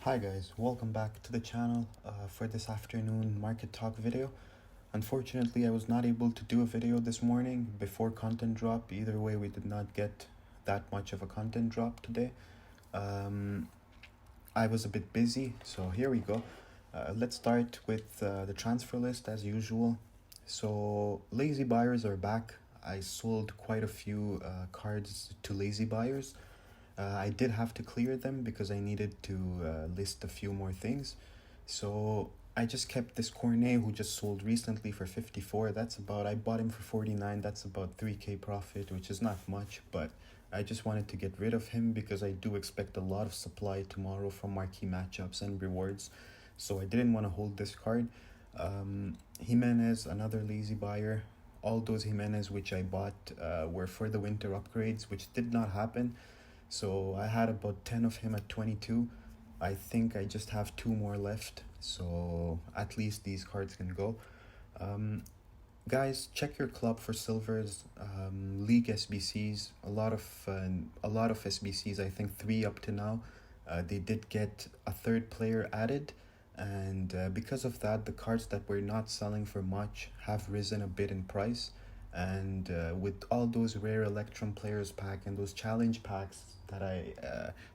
Hi guys, welcome back to the channel for this afternoon market talk video. Unfortunately, I was not able to do a video this morning before content drop. Either way, we did not get that much of a content drop today. I was a bit busy, so here we go. Let's start with the transfer list as usual. So lazy buyers are back. I sold quite a few cards to lazy buyers. I did have to clear them because I needed to list a few more things. So I just kept this Cornet who just sold recently for 54. I bought him for 49. That's about 3k profit, which is not much, but I just wanted to get rid of him because I do expect a lot of supply tomorrow from marquee matchups and rewards. So I didn't want to hold this card. Jimenez, another lazy buyer. All those Jimenez which I bought were for the winter upgrades, which did not happen. So I had about 10 of him at 22. I think I just have 2 more left, so at least these cards can go. Guys, check your club for silvers, league SBCs. A lot of SBCs. I think 3 up to now. They did get a 3rd player added, and because of that, the cards that were not selling for much have risen a bit in price. And with all those rare Electrum players pack and those challenge packs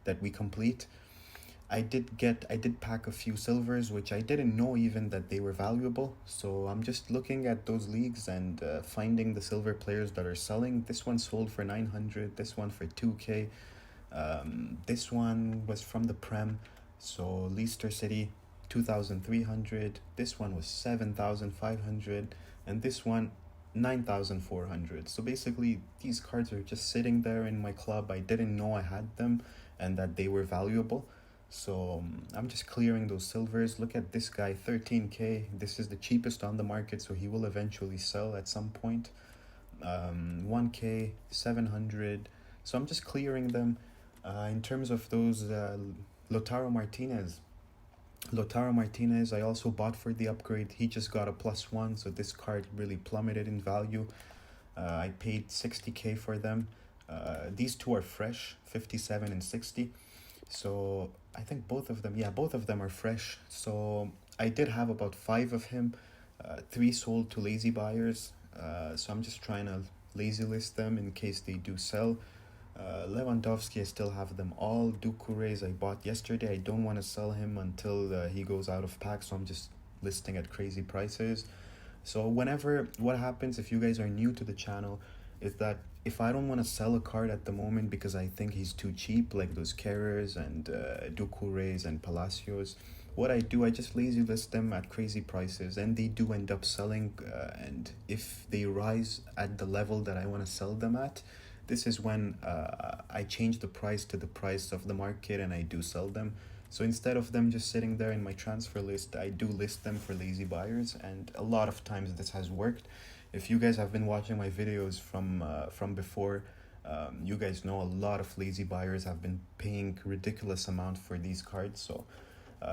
that we complete, I did pack a few silvers, which I didn't know even that they were valuable. So I'm just looking at those leagues and finding the silver players that are selling. This one sold for 900, this one for 2k. This one was from the Prem, so Leicester City 2,300. This one was 7,500, and this one 9,400. So basically these cards are just sitting there in my club. I didn't know I had them and that they were valuable, so I'm just clearing those silvers. Look at this guy, 13k. This is the cheapest on the market, so he will eventually sell at some point. 1k, 700. So I'm just clearing them. In terms of those Lautaro Martinez, I also bought for the upgrade. He just got a +1, so this card really plummeted in value. I paid 60k for them. These two are fresh, 57 and 60. So I think both of them are fresh. So I did have about 5 of him. 3 sold to lazy buyers. So I'm just trying to lazy list them in case they do sell. Lewandowski, I still have them all. Doucourés I bought yesterday. I don't want to sell him until he goes out of pack, so I'm just listing at crazy prices. So what happens if you guys are new to the channel is that if I don't want to sell a card at the moment because I think he's too cheap, like those Carrers and Doucourés and Palacios, what I do, I just lazy list them at crazy prices, and they do end up selling. And if they rise at the level that I want to sell them at, this is when I change the price to the price of the market and I do sell them. So instead of them just sitting there in my transfer list, I do list them for lazy buyers, and a lot of times this has worked. If you guys have been watching my videos from before, you guys know a lot of lazy buyers have been paying ridiculous amount for these cards. So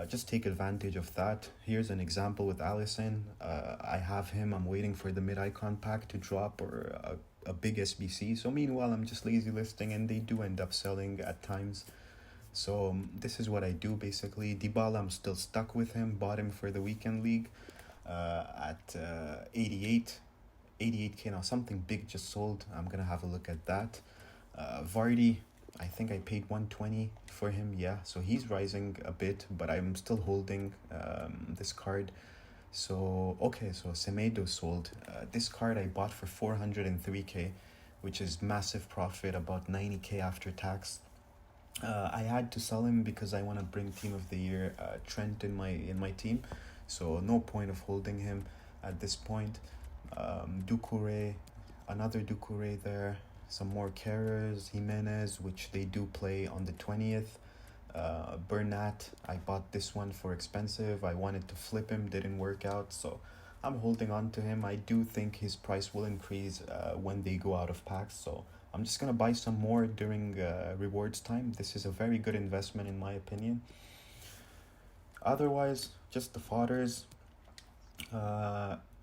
just take advantage of that. Here's an example with Allison. I have him. I'm waiting for the mid-icon pack to drop, or a big SBC. So meanwhile, I'm just lazy listing, and they do end up selling at times. So this is what I do basically. Dybala, I'm still stuck with him. Bought him for the weekend league at 88k. Now something big just sold. I'm gonna have a look at that. Vardy, I think I paid 120 for him. Yeah, so he's rising a bit, but I'm still holding this card. So okay, so Semedo sold. This card I bought for 403k, which is massive profit, about 90k after tax. I had to sell him because I want to bring team of the year Trent in my team, so no point of holding him at this point. Doucouré, another Doucouré there. Some more Carrers, Jimenez, which they do play on the 20th. Bernat, I bought this one for expensive. I wanted to flip him, didn't work out, so I'm holding on to him. I do think his price will increase when they go out of packs, so I'm just gonna buy some more during rewards time. This is a very good investment in my opinion. Otherwise, just the fodders.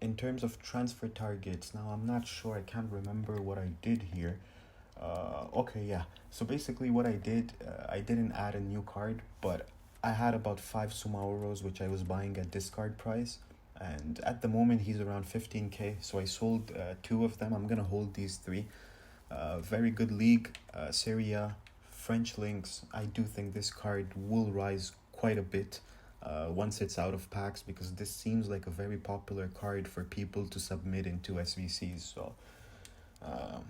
In terms of transfer targets, now I'm not sure, I can't remember what I did here. Okay, yeah, so basically what I did, I didn't add a new card, but I had about 5 Sumauros which I was buying at discard price, and at the moment he's around 15k. So I sold two of them. I'm gonna hold these three. Very good league, Serie A, French links. I do think this card will rise quite a bit once it's out of packs, because this seems like a very popular card for people to submit into SVCs. So um,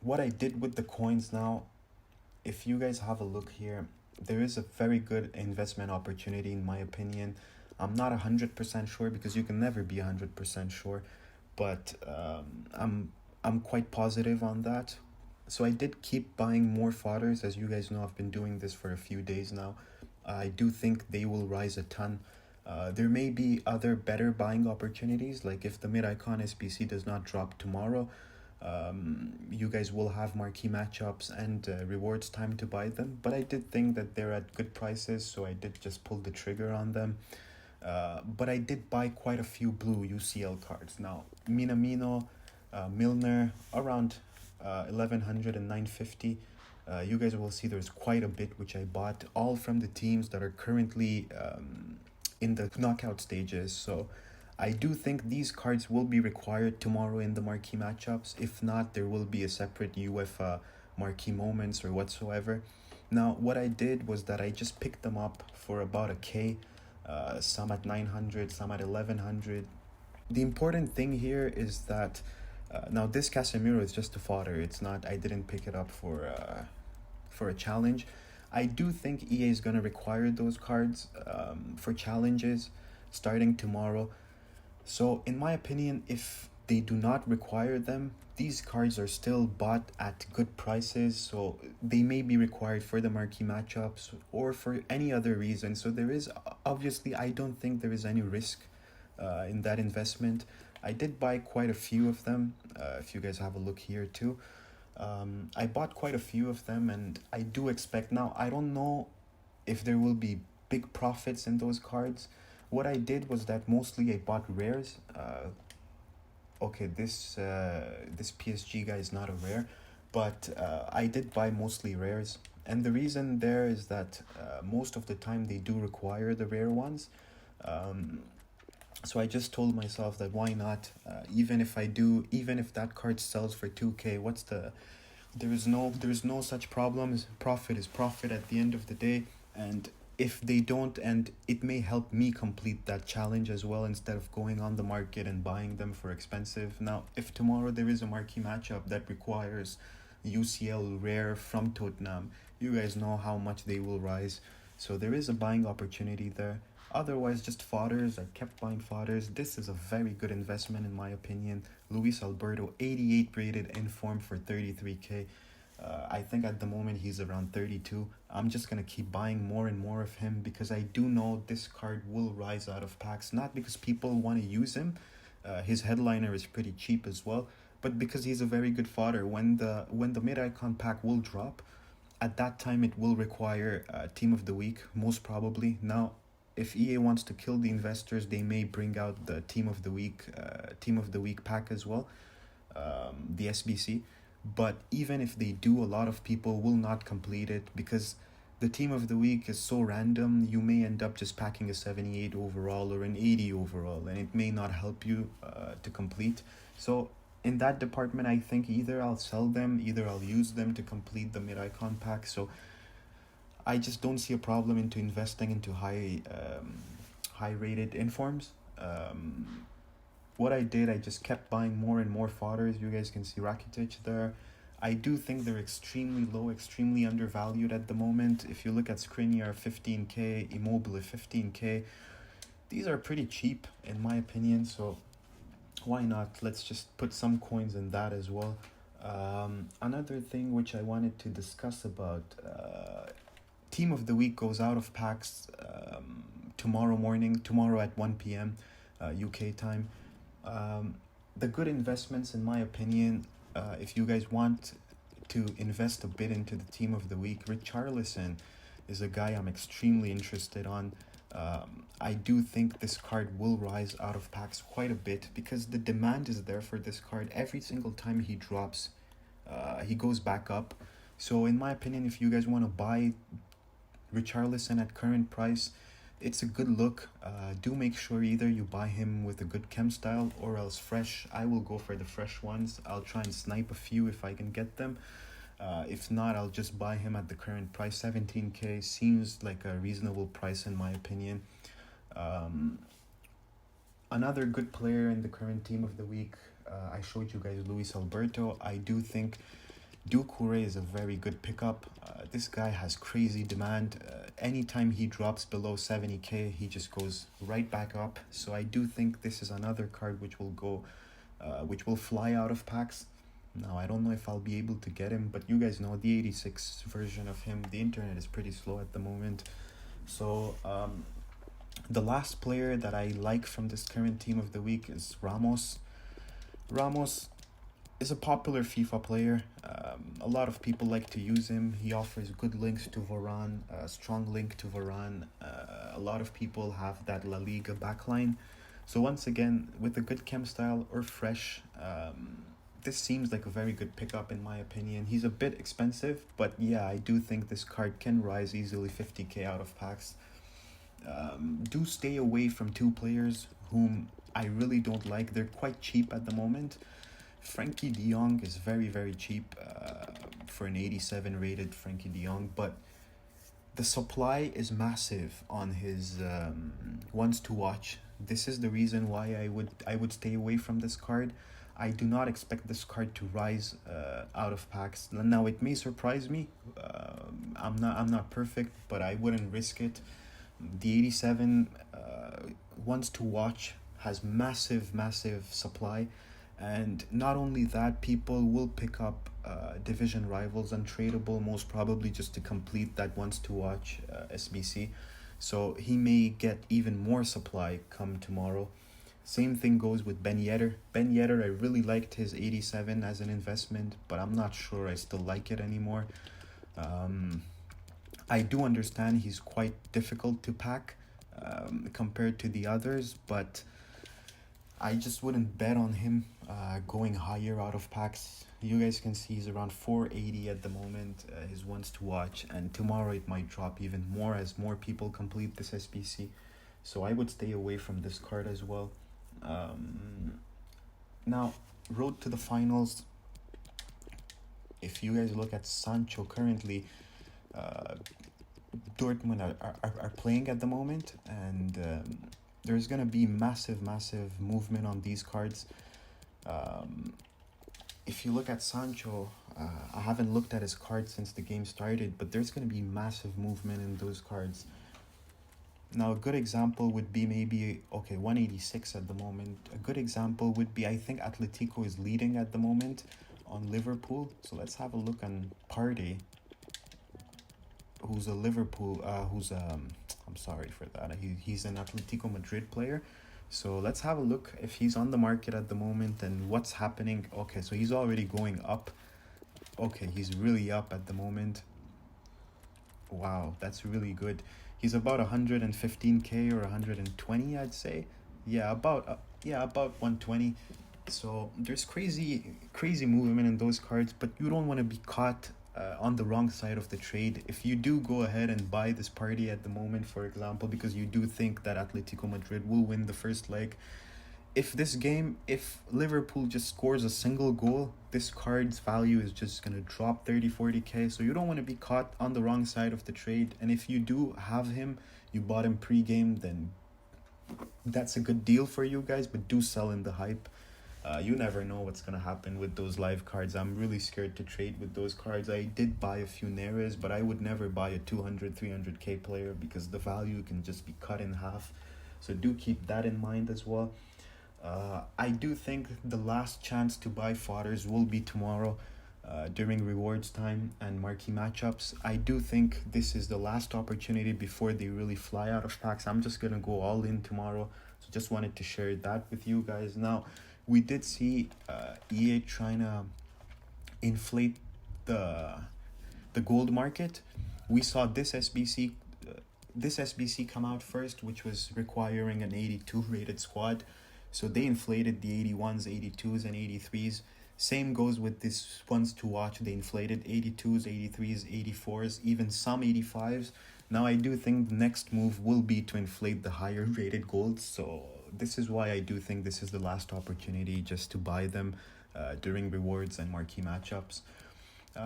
what I did with the coins now, if you guys have a look here, there is a very good investment opportunity in my opinion. I'm not 100% sure, because you can never be 100% sure, but I'm quite positive on that. So I did keep buying more fodders. As you guys know, I've been doing this for a few days now. I do think they will rise a ton. There may be other better buying opportunities, like if the mid-icon SBC does not drop tomorrow, you guys will have marquee matchups and rewards time to buy them. But I did think that they're at good prices, so I did just pull the trigger on them. But I did buy quite a few blue UCL cards. Now, Minamino, Milner, around 1100 and 950. You guys will see there's quite a bit which I bought, all from the teams that are currently in the knockout stages. So I do think these cards will be required tomorrow in the marquee matchups. If not, there will be a separate UEFA marquee moments or whatsoever. Now, what I did was that I just picked them up for about a K, some at 900, some at 1100. The important thing here is that now this Casemiro is just a fodder. It's not, I didn't pick it up for a challenge. I do think EA is going to require those cards for challenges starting tomorrow. So in my opinion, if they do not require them, these cards are still bought at good prices, so they may be required for the marquee matchups or for any other reason. So there is, obviously, I don't think there is any risk in that investment. I did buy quite a few of them, if you guys have a look here too. I bought quite a few of them, and I do expect, now I don't know if there will be big profits in those cards. What I did was that mostly I bought rares. Okay, this PSG guy is not a rare, but I did buy mostly rares. And the reason there is that most of the time they do require the rare ones. So I just told myself that why not, even if that card sells for 2k, there is no such problems. Profit is profit at the end of the day. And if they don't, and it may help me complete that challenge as well, instead of going on the market and buying them for expensive. Now, if tomorrow there is a marquee matchup that requires UCL rare from Tottenham, you guys know how much they will rise. So there is a buying opportunity there. Otherwise, just fodders. I kept buying fodders. This is a very good investment in my opinion. Luis Alberto, 88 rated in form for 33k. I think at the moment he's around 32. I'm just going to keep buying more and more of him, because I do know this card will rise out of packs. Not because people want to use him. His headliner is pretty cheap as well, but because he's a very good fodder. When the mid-icon pack will drop, at that time it will require Team of the Week, most probably. Now, if EA wants to kill the investors, they may bring out the Team of the Week pack as well, the SBC. But even if they do, a lot of people will not complete it, because the Team of the Week is so random. You may end up just packing a 78 overall or an 80 overall, and it may not help you to complete. So in that department, I think either I'll sell them, either I'll use them to complete the mid-icon pack. So I just don't see a problem into investing into high rated informs. What I did, I just kept buying more and more fodders. You guys can see Rakitic there. I do think they're extremely low, extremely undervalued at the moment. If you look at Skriniar, 15k, Immobile, 15k. These are pretty cheap in my opinion, so why not? Let's just put some coins in that as well. Another thing which I wanted to discuss about, Team of the Week goes out of packs tomorrow at 1 p.m. UK time. The good investments in my opinion, if you guys want to invest a bit into the Team of the Week, Richarlison is a guy I'm extremely interested on. I do think this card will rise out of packs quite a bit, because the demand is there for this card. Every single time he drops, he goes back up. So in my opinion, if you guys want to buy Richarlison at current price, it's a good look. Do make sure either you buy him with a good chem style or else fresh. I will go for the fresh ones. I'll try and snipe a few if I can get them. If not, I'll just buy him at the current price. 17k seems like a reasonable price in my opinion. Another good player in the current team of the week, I showed you guys Luis Alberto. I do think Doucouré is a very good pickup. This guy has crazy demand. Anytime he drops below 70k, he just goes right back up. So I do think this is another card which will fly out of packs. Now, I don't know if I'll be able to get him, but you guys know the 86 version of him, the internet is pretty slow at the moment. So the last player that I like from this current team of the week is Ramos. Ramos is a popular FIFA player. A lot of people like to use him. He offers good links to Varane, a strong link to Varane. A lot of people have that La Liga backline. So once again, with a good chem style or fresh, this seems like a very good pickup in my opinion. He's a bit expensive, but yeah, I do think this card can rise easily 50k out of packs. Do stay away from two players whom I really don't like. They're quite cheap at the moment. Frankie de Jong is very, very cheap for an 87 rated Frankie de Jong, but the supply is massive on his ones to watch. This is the reason why I would stay away from this card. I do not expect this card to rise out of packs. Now it may surprise me. I'm not perfect, but I wouldn't risk it. The 87 ones to watch has massive supply, and not only that, people will pick up division rivals untradeable, most probably just to complete that ones to watch SBC. So he may get even more supply come tomorrow. Same thing goes with Ben Yedder. Ben Yedder, I really liked his 87 as an investment, but I'm not sure I still like it anymore. I do understand he's quite difficult to pack compared to the others, but I just wouldn't bet on him going higher out of packs. You guys can see he's around 480 at the moment, his ones to watch, and tomorrow it might drop even more as more people complete this SBC. So I would stay away from this card as well. Now, road to the finals. If you guys look at Sancho currently, Dortmund are playing at the moment, and there's going to be massive movement on these cards. If you look at Sancho, I haven't looked at his cards since the game started, but there's going to be massive movement in those cards. Now, a good example would be maybe, 186 at the moment. A good example would be, I think Atletico is leading at the moment on Liverpool. So let's have a look on Partey, who's a Liverpool, I'm sorry for that. He's an Atletico Madrid player. So let's have a look if he's on the market at the moment and what's happening. Okay, so he's already going up. Okay, he's really up at the moment. Wow, that's really good. He's about 115k or 120, I'd say. Yeah, about 120. So there's crazy movement in those cards, but you don't want to be caught on the wrong side of the trade. If you do go ahead and buy this Partey at the moment, for example, because you do think that Atletico Madrid will win the first leg, if Liverpool just scores a single goal, this card's value is just going to drop 30-40k. So you don't want to be caught on the wrong side of the trade. And if you do have him, you bought him pre-game, then that's a good deal for you guys, but do sell in the hype. You never know what's going to happen with those live cards. I'm really scared to trade with those cards. I did buy a few Neres, but I would never buy a 200-300k player because the value can just be cut in half. So do keep that in mind as well. I do think the last chance to buy fodders will be tomorrow during rewards time and marquee matchups. I do think this is the last opportunity before they really fly out of packs. I'm just going to go all in tomorrow. So just wanted to share that with you guys. Now, we did see EA trying to inflate the gold market. We saw this SBC come out first, which was requiring an 82 rated squad. So they inflated the 81s, 82s, and 83s. Same goes with this ones to watch, the inflated 82s, 83s, 84s, even some 85s. Now I do think the next move will be to inflate the higher rated golds, so this is why I do think this is the last opportunity just to buy them during rewards and marquee matchups.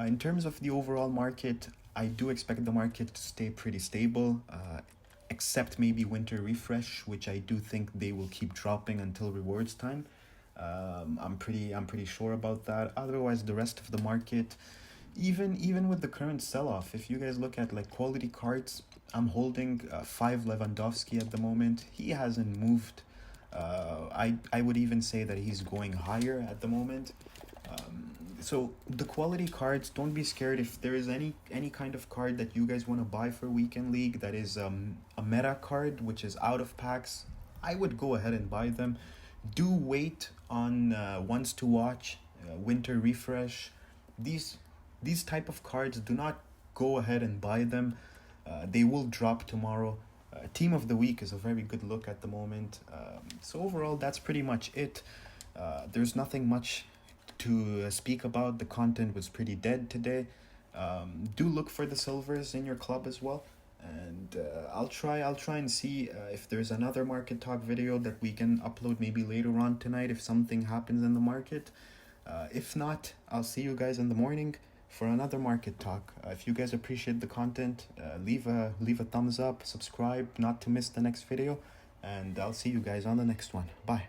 In terms of the overall market, I do expect the market to stay pretty stable, except maybe winter refresh, which I do think they will keep dropping until rewards time. I'm pretty sure about that. Otherwise, the rest of the market, even with the current sell-off, if you guys look at like quality cards, I'm holding 5 Lewandowski at the moment. He hasn't moved. I would even say that he's going higher at the moment. So the quality cards, don't be scared if there is any kind of card that you guys want to buy for weekend league that is a meta card which is out of packs. I would go ahead and buy them. Do wait on ones to watch, winter refresh. These type of cards, do not go ahead and buy them. They will drop tomorrow. Team of the week is a very good look at the moment. So overall, that's pretty much it. There's nothing much to speak about. The content was pretty dead today. Do look for the silvers in your club as well, and I'll try and see if there's another market talk video that we can upload maybe later on tonight if something happens in the market. If not, I'll see you guys in the morning for another market talk. If you guys appreciate the content, leave a thumbs up, subscribe not to miss the next video, and I'll see you guys on the next one. Bye.